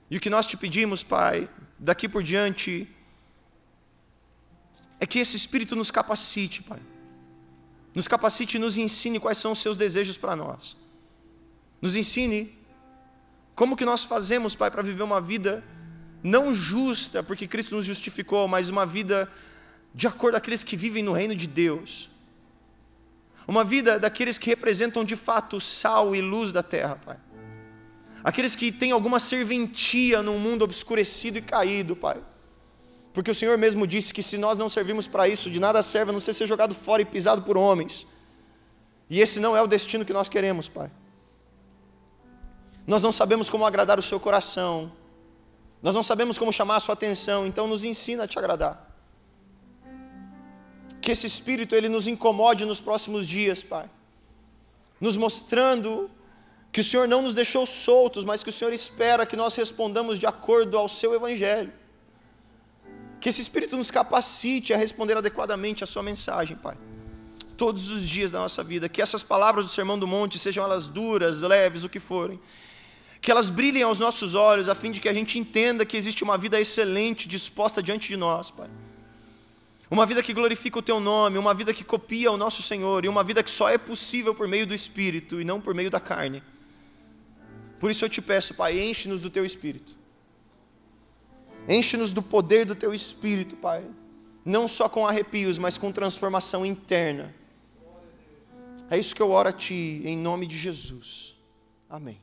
E o que nós te pedimos, Pai, daqui por diante, é que esse Espírito nos capacite, Pai. Nos capacite e nos ensine quais são os seus desejos para nós. Nos ensine como que nós fazemos, Pai, para viver uma vida não justa, porque Cristo nos justificou, mas uma vida de acordo com aqueles que vivem no reino de Deus. Uma vida daqueles que representam de fato sal e luz da terra, Pai. Aqueles que têm alguma serventia num mundo obscurecido e caído, Pai. Porque o Senhor mesmo disse que se nós não servirmos para isso, de nada serve a não ser jogado fora e pisado por homens. E esse não é o destino que nós queremos, Pai. Nós não sabemos como agradar o seu coração. Nós não sabemos como chamar a sua atenção, então nos ensina a te agradar. Que esse Espírito, ele nos incomode nos próximos dias, Pai. Nos mostrando que o Senhor não nos deixou soltos, mas que o Senhor espera que nós respondamos de acordo ao seu Evangelho. Que esse Espírito nos capacite a responder adequadamente a sua mensagem, Pai. Todos os dias da nossa vida. Que essas palavras do Sermão do Monte, sejam elas duras, leves, o que forem, que elas brilhem aos nossos olhos, a fim de que a gente entenda que existe uma vida excelente disposta diante de nós, Pai. Uma vida que glorifica o Teu nome, uma vida que copia o nosso Senhor, e uma vida que só é possível por meio do Espírito e não por meio da carne. Por isso eu te peço, Pai, enche-nos do Teu Espírito. Enche-nos do poder do Teu Espírito, Pai. Não só com arrepios, mas com transformação interna. É isso que eu oro a Ti, em nome de Jesus. Amém.